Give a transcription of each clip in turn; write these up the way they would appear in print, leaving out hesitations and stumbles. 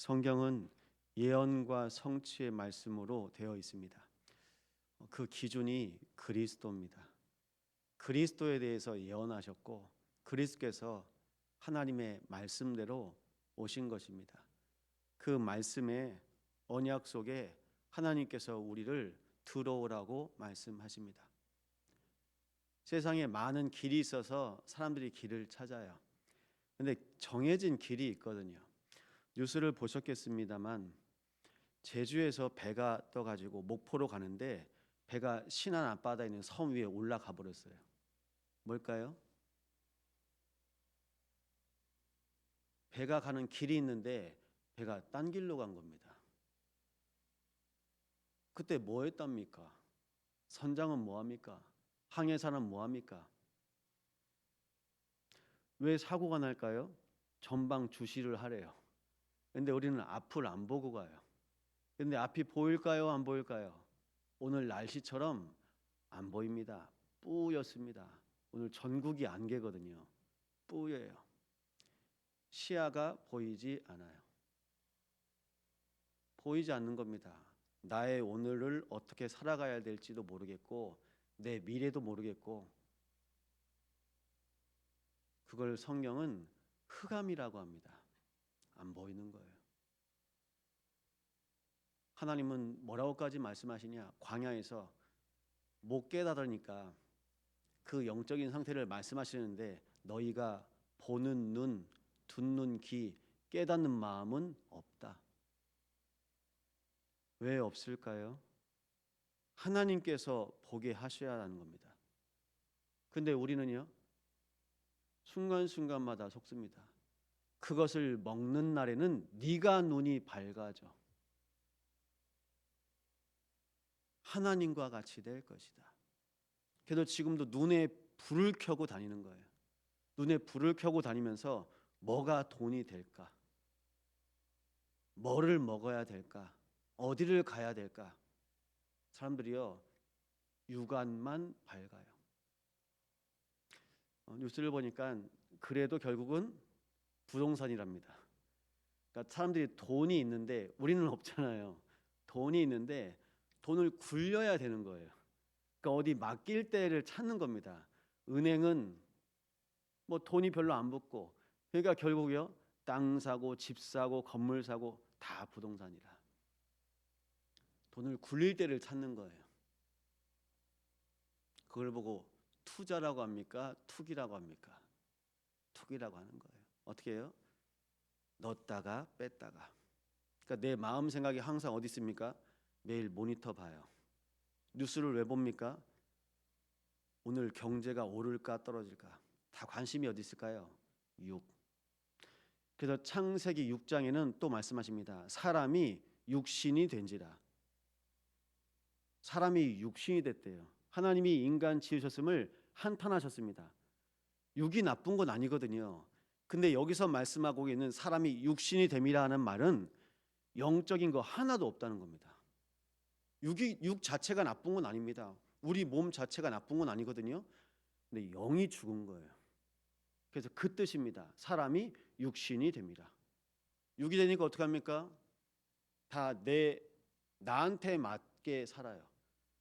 성경은 예언과 성취의 말씀으로 되어 있습니다. 그 기준이 그리스도입니다. 그리스도에 대해서 예언하셨고 그리스도께서 하나님의 말씀대로 오신 것입니다. 그 말씀의 언약 속에 하나님께서 우리를 들어오라고 말씀하십니다. 세상에 많은 길이 있어서 사람들이 길을 찾아요. 근데 정해진 길이 있거든요. 뉴스를 보셨겠습니다만 제주에서 배가 떠가지고 목포로 가는데 배가 신안 앞바다에 있는 섬 위에 올라가 버렸어요. 뭘까요? 배가 가는 길이 있는데 배가 딴 길로 간 겁니다. 그때 뭐 했답니까? 선장은 뭐 합니까? 항해사는 뭐 합니까? 왜 사고가 날까요? 전방 주시를 하래요. 근데 우리는 앞을 안 보고 가요. 근데 앞이 보일까요? 안 보일까요? 오늘 날씨처럼 안 보입니다. 뿌였습니다. 오늘 전국이 안개거든요. 뿌예요. 시야가 보이지 않아요. 보이지 않는 겁니다. 나의 오늘을 어떻게 살아가야 될지도 모르겠고 내 미래도 모르겠고 그걸 성경은 흑암이라고 합니다. 안 보이는 거예요. 하나님은 뭐라고까지 말씀하시냐? 광야에서 못 깨달으니까 그 영적인 상태를 말씀하시는데 너희가 보는 눈, 듣는 귀, 깨닫는 마음은 없다. 왜 없을까요? 하나님께서 보게 하셔야 하는 겁니다. 근데 우리는요, 순간순간마다 속습니다. 그것을 먹는 날에는 네가 눈이 밝아져. 하나님과 같이 될 것이다. 그래서 지금도 눈에 불을 켜고 다니는 거예요. 눈에 불을 켜고 다니면서 뭐가 돈이 될까? 뭐를 먹어야 될까? 어디를 가야 될까? 사람들이요, 육안만 밝아요. 뉴스를 보니까 그래도 결국은 부동산이랍니다. 그러니까 사람들이 돈이 있는데 우리는 없잖아요. 돈이 있는데 돈을 굴려야 되는 거예요. 그러니까 어디 맡길 때를 찾는 겁니다. 은행은 뭐 돈이 별로 안 붙고 그러니까 결국요 땅 사고 집 사고 건물 사고 다 부동산이라. 돈을 굴릴 때를 찾는 거예요. 그걸 보고 투자라고 합니까? 투기라고 합니까? 투기라고 하는 거예요. 어떻게 해요? 넣었다가 뺐다가. 그러니까 내 마음 생각이 항상 어디 있습니까? 매일 모니터 봐요. 뉴스를 왜 봅니까? 오늘 경제가 오를까 떨어질까? 다 관심이 어디 있을까요? 육. 그래서 창세기 6장에는 또 말씀하십니다. 사람이 육신이 된지라. 사람이 육신이 됐대요. 하나님이 인간 지으셨음을 한탄하셨습니다. 육이 나쁜 건 아니거든요. 근데 여기서 말씀하고 있는 사람이 육신이 됨이라 하는 말은 영적인 거 하나도 없다는 겁니다. 육 자체가 나쁜 건 아닙니다. 우리 몸 자체가 나쁜 건 아니거든요. 근데 영이 죽은 거예요. 그래서 그 뜻입니다. 사람이 육신이 됩니다. 육이 되니까 어떻게 합니까? 다 나한테 맞게 살아요.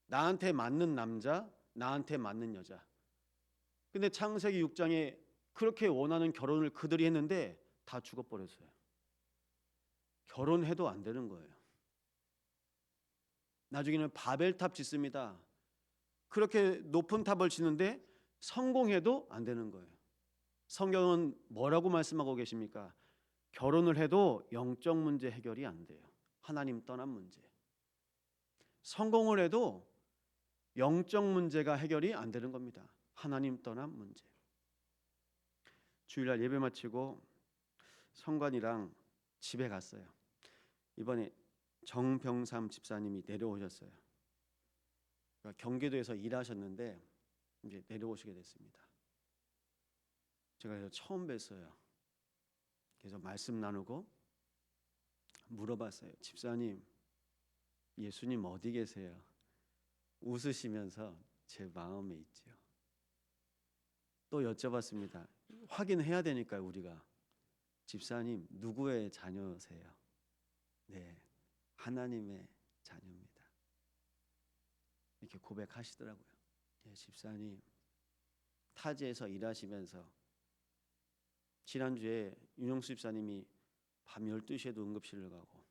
나한테 맞는 남자, 나한테 맞는 여자. 근데 창세기 6장에 그렇게 원하는 결혼을 그들이 했는데 다 죽어버렸어요. 결혼해도 안 되는 거예요. 나중에는 바벨탑 짓습니다. 그렇게 높은 탑을 짓는데 성공해도 안 되는 거예요. 성경은 뭐라고 말씀하고 계십니까? 결혼을 해도 영적 문제 해결이 안 돼요. 하나님 떠난 문제. 성공을 해도 영적 문제가 해결이 안 되는 겁니다. 하나님 떠난 문제. 주일날 예배 마치고 성관이랑 집에 갔어요. 이번에 정병삼 집사님이 내려오셨어요. 그러니까 경기도에서 일하셨는데 이제 내려오시게 됐습니다. 제가 그래서 처음 뵀어요. 그래서 말씀 나누고 물어봤어요. 집사님, 예수님 어디 계세요? 웃으시면서 제 마음에 있지요. 또 여쭤봤습니다. 확인해야 되니까요, 우리가. 집사님, 누구의 자녀세요? 네, 하나님의 자녀입니다. 이렇게 고백하시더라고요. 예, 집사님, 타지에서 일하시면서 지난주에 윤영수 집사님이 밤 12시에도 응급실을 가고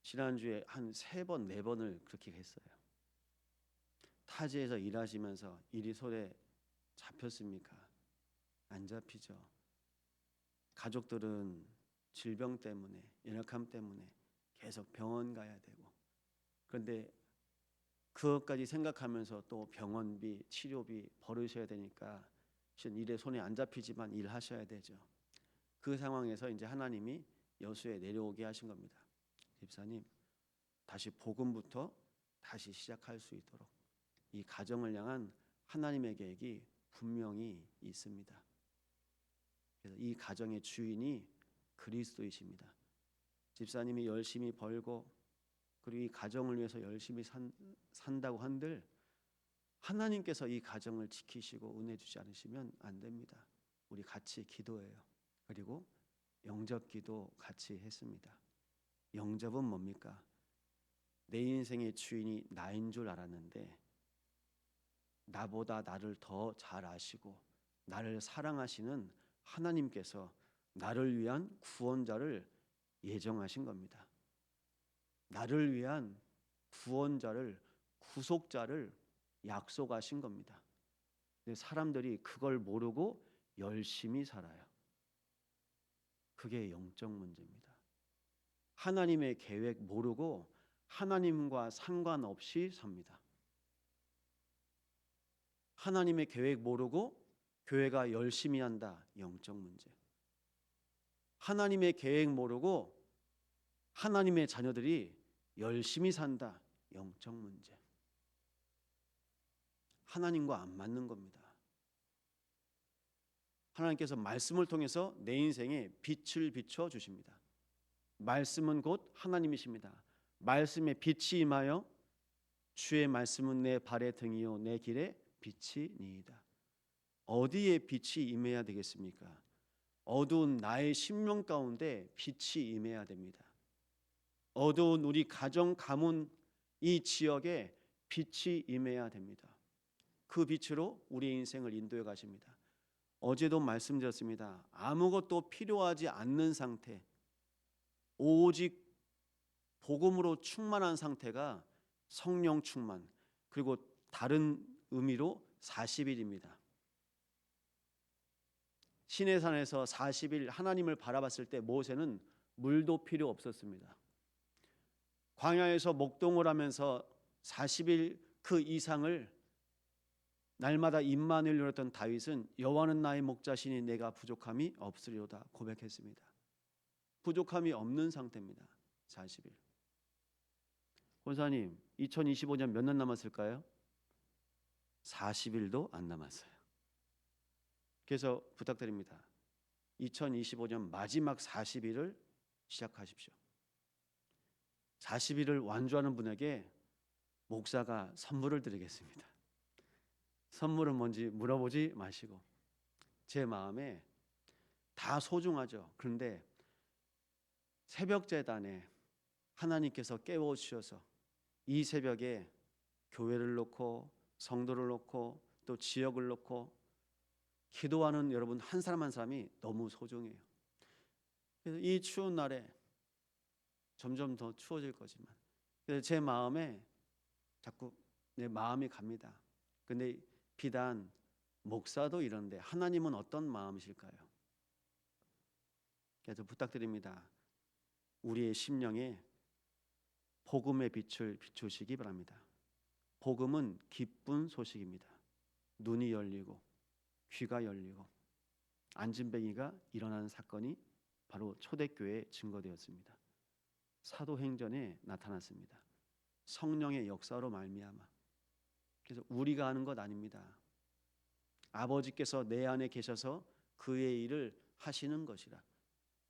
지난주에 한 3번, 4번을 그렇게 했어요. 타지에서 일하시면서 일이 손에 잡혔습니까? 안 잡히죠. 가족들은 질병 때문에, 연약함 때문에 계속 병원 가야 되고, 그런데 그것까지 생각하면서 또 병원비, 치료비 벌으셔야 되니까 일에 손에 안 잡히지만 일하셔야 되죠. 그 상황에서 이제 하나님이 여수에 내려오게 하신 겁니다. 집사님, 다시 복음부터 다시 시작할 수 있도록 이 가정을 향한 하나님의 계획이 분명히 있습니다. 그래서 이 가정의 주인이 그리스도이십니다. 집사님이 열심히 벌고 그리고 이 가정을 위해서 열심히 산다고 한들 하나님께서 이 가정을 지키시고 은혜 주지 않으시면 안 됩니다. 우리 같이 기도해요. 그리고 영접기도 같이 했습니다. 영접은 뭡니까? 내 인생의 주인이 나인 줄 알았는데 나보다 나를 더 잘 아시고 나를 사랑하시는 하나님께서 나를 위한 구원자를 예정하신 겁니다. 나를 위한 구원자를, 구속자를 약속하신 겁니다. 근데 사람들이 그걸 모르고 열심히 살아요. 그게 영적 문제입니다. 하나님의 계획 모르고 하나님과 상관없이 삽니다. 하나님의 계획 모르고 교회가 열심히 한다. 영적 문제. 하나님의 계획 모르고 하나님의 자녀들이 열심히 산다. 영적 문제. 하나님과 안 맞는 겁니다. 하나님께서 말씀을 통해서 내 인생에 빛을 비춰 주십니다. 말씀은 곧 하나님이십니다. 말씀에 빛이 임하여 주의 말씀은 내 발의 등이요 내 길에 빛이니이다. 어디에 빛이 임해야 되겠습니까? 어두운 나의 심령 가운데 빛이 임해야 됩니다. 어두운 우리 가정 가문 이 지역에 빛이 임해야 됩니다. 그 빛으로 우리의 인생을 인도해 가십니다. 어제도 말씀드렸습니다. 아무것도 필요하지 않는 상태, 오직 복음으로 충만한 상태가 성령 충만, 그리고 다른 의미로 40일입니다. 시내산에서 40일 하나님을 바라봤을 때 모세는 물도 필요 없었습니다. 광야에서 목동을 하면서 40일 그 이상을 날마다 입만을 열었던 다윗은 여호와는 나의 목자시니 내가 부족함이 없으리로다 고백했습니다. 부족함이 없는 상태입니다. 40일. 권사님, 2025년 몇 년 남았을까요? 40일도 안 남았어요. 그래서 부탁드립니다. 2025년 마지막 40일을 시작하십시오. 40일을 완주하는 분에게 목사가 선물을 드리겠습니다. 선물은 뭔지 물어보지 마시고 제 마음에 다 소중하죠. 그런데 새벽 제단에 하나님께서 깨워주셔서 이 새벽에 교회를 놓고 성도를 놓고 또 지역을 놓고 기도하는 여러분 한 사람 한 사람이 너무 소중해요. 그래서 이 추운 날에 점점 더 추워질 거지만 그래서 제 마음에 자꾸 내 마음이 갑니다. 근데 비단 목사도 이런데 하나님은 어떤 마음이실까요? 그래서 부탁드립니다. 우리의 심령에 복음의 빛을 비추시기 바랍니다. 복음은 기쁜 소식입니다. 눈이 열리고 귀가 열리고 안진뱅이가 일어나는 사건이 바로 초대교회에 증거되었습니다. 사도행전에 나타났습니다. 성령의 역사로 말미암아. 그래서 우리가 하는 것 아닙니다. 아버지께서 내 안에 계셔서 그의 일을 하시는 것이라.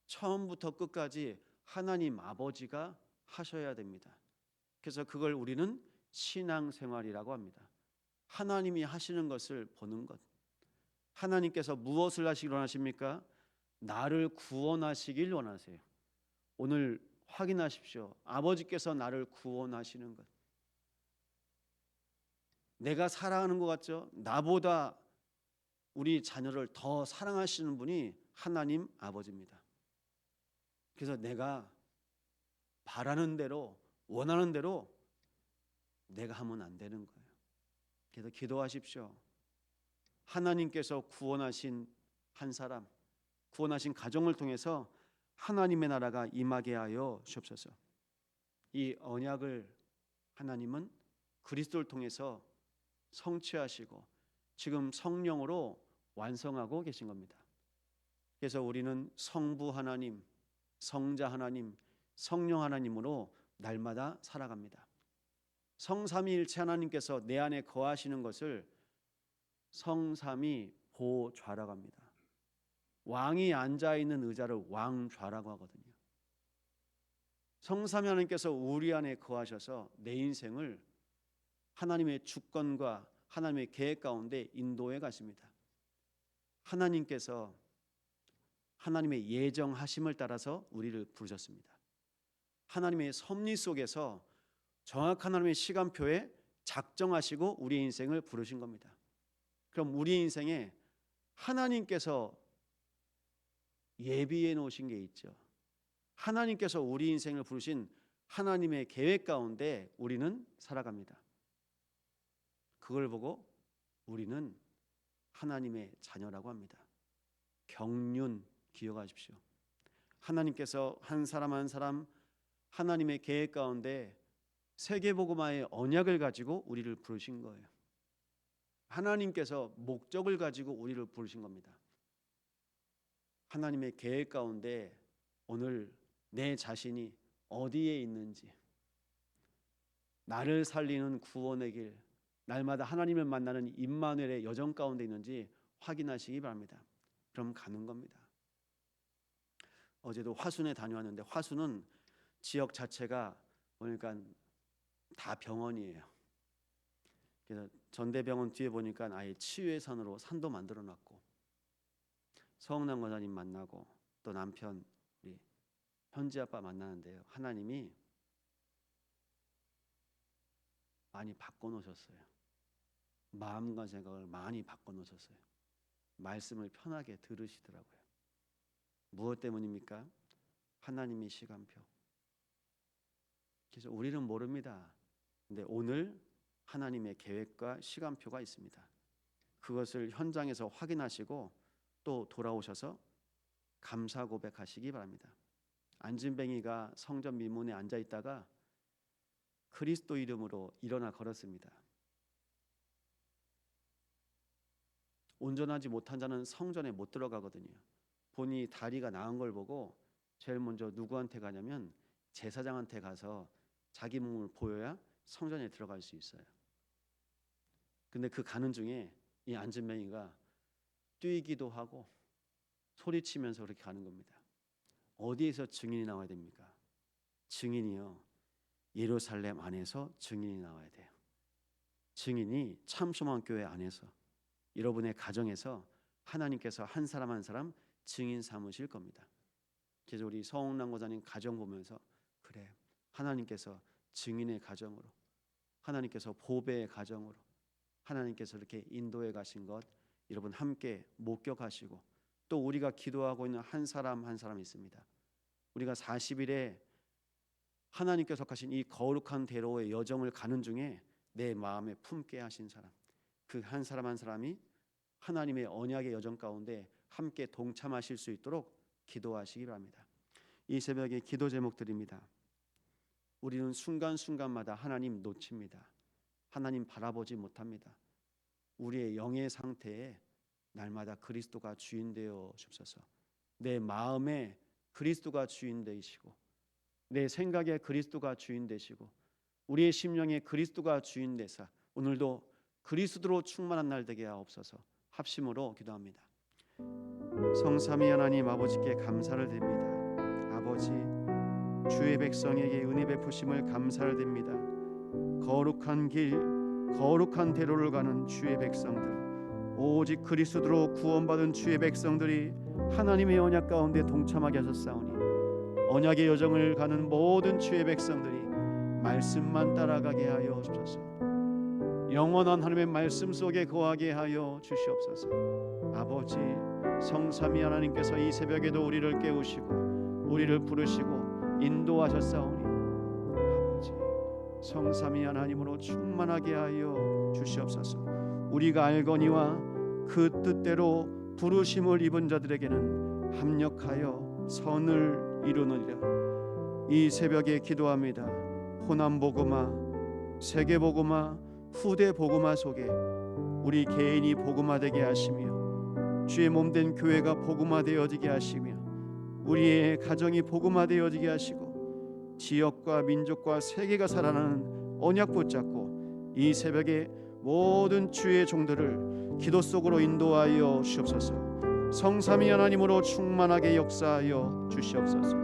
처음부터 끝까지 하나님 아버지가 하셔야 됩니다. 그래서 그걸 우리는 신앙생활이라고 합니다. 하나님이 하시는 것을 보는 것. 하나님께서 무엇을 하시길 원하십니까? 나를 구원하시길 원하세요. 오늘 확인하십시오. 아버지께서 나를 구원하시는 것. 내가 사랑하는 것 같죠? 나보다 우리 자녀를 더 사랑하시는 분이 하나님 아버지입니다. 그래서 내가 바라는 대로, 원하는 대로 내가 하면 안 되는 거예요. 그래서 기도하십시오. 하나님께서 구원하신 한 사람, 구원하신 가정을 통해서 하나님의 나라가 임하게 하여 주옵소서. 이 언약을 하나님은 그리스도를 통해서 성취하시고 지금 성령으로 완성하고 계신 겁니다. 그래서 우리는 성부 하나님, 성자 하나님, 성령 하나님으로 날마다 살아갑니다. 성삼위일체 하나님께서 내 안에 거하시는 것을 성삼위 보좌라고 합니다. 왕이 앉아있는 의자를 왕좌라고 하거든요. 성삼위 하나님께서 우리 안에 거하셔서 내 인생을 하나님의 주권과 하나님의 계획 가운데 인도해 가십니다. 하나님께서 하나님의 예정하심을 따라서 우리를 부르셨습니다. 하나님의 섭리 속에서 정확한 하나님의 시간표에 작정하시고 우리의 인생을 부르신 겁니다. 그럼 우리 인생에 하나님께서 예비해 놓으신 게 있죠. 하나님께서 우리 인생을 부르신 하나님의 계획 가운데 우리는 살아갑니다. 그걸 보고 우리는 하나님의 자녀라고 합니다. 경륜 기억하십시오. 하나님께서 한 사람 한 사람 하나님의 계획 가운데 세계복음화의 언약을 가지고 우리를 부르신 거예요. 하나님께서 목적을 가지고 우리를 부르신 겁니다. 하나님의 계획 가운데 오늘 내 자신이 어디에 있는지, 나를 살리는 구원의 길, 날마다 하나님을 만나는 임마누엘의 여정 가운데 있는지 확인하시기 바랍니다. 그럼 가는 겁니다. 어제도 화순에 다녀왔는데 화순은 지역 자체가 보니까 다 병원이에요. 그래서 전대병원 뒤에 보니까 아예 치유의 산으로 산도 만들어 놨고, 서흥남 권사님 만나고 또 남편 우리 현지 아빠 만나는데요. 하나님이 많이 바꿔놓으셨어요. 마음과 생각을 많이 바꿔놓으셨어요. 말씀을 편하게 들으시더라고요. 무엇 때문입니까? 하나님의 시간표. 그래서 우리는 모릅니다. 근데 오늘 하나님의 계획과 시간표가 있습니다. 그것을 현장에서 확인하시고 또 돌아오셔서 감사 고백하시기 바랍니다. 안진뱅이가 성전 미문에 앉아 있다가 그리스도 이름으로 일어나 걸었습니다. 온전하지 못한 자는 성전에 못 들어가거든요. 본인이 다리가 나은 걸 보고 제일 먼저 누구한테 가냐면 제사장한테 가서 자기 몸을 보여야 성전에 들어갈 수 있어요. 근데 그 가는 중에 이 안진뱅이가 뛰기도 하고 소리치면서 그렇게 가는 겁니다. 어디에서 증인이 나와야 됩니까? 증인이요, 예루살렘 안에서 증인이 나와야 돼요. 증인이 참소망교회 안에서, 여러분의 가정에서 하나님께서 한 사람 한 사람 증인 삼으실 겁니다. 그래서 우리 서홍남 권사님 가정 보면서 그래, 하나님께서 증인의 가정으로, 하나님께서 보배의 가정으로 하나님께서 이렇게 인도해 가신 것 여러분 함께 목격하시고, 또 우리가 기도하고 있는 한 사람 한 사람이 있습니다. 우리가 40일에 하나님께서 가신 이 거룩한 대로의 여정을 가는 중에 내 마음에 품게 하신 사람, 그 한 사람 한 사람이 하나님의 언약의 여정 가운데 함께 동참하실 수 있도록 기도하시기 바랍니다. 이 새벽에 기도 제목드립니다. 우리는 순간순간마다 하나님 놓칩니다. 하나님 바라보지 못합니다. 우리의 영의 상태에 날마다 그리스도가 주인 되어 주옵소서. 내 마음에 그리스도가 주인 되시고, 내 생각에 그리스도가 주인 되시고, 우리의 심령에 그리스도가 주인 되사 오늘도 그리스도로 충만한 날 되게 하옵소서. 합심으로 기도합니다. 성삼위 하나님 아버지께 감사를 드립니다. 아버지, 주의 백성에게 은혜 베푸심을 감사를 드립니다. 거룩한 길, 거룩한 대로를 가는 주의 백성들, 오직 그리스도로 구원받은 주의 백성들이 하나님의 언약 가운데 동참하게 하셨사오니 언약의 여정을 가는 모든 주의 백성들이 말씀만 따라가게 하여 주옵소서. 영원한 하나님의 말씀 속에 거하게 하여 주시옵소서. 아버지, 성삼위 하나님께서 이 새벽에도 우리를 깨우시고 우리를 부르시고 인도하셨사오니 아버지, 성삼위 하나님으로 충만하게 하여 주시옵소서. 우리가 알거니와 그 뜻대로 부르심을 입은 자들에게는 합력하여 선을 이루느니라. 이 새벽에 기도합니다. 호남 복음화, 세계 복음화, 후대 복음화 속에 우리 개인이 복음화되게 하시며 주의 몸된 교회가 복음화되어지게 하시며 우리의 가정이 복음화되어지게 하시고 지역과 민족과 세계가 살아나는 언약 붙잡고 이 새벽에 모든 주의 종들을 기도 속으로 인도하여 주옵소서. 성삼위 하나님으로 충만하게 역사하여 주시옵소서.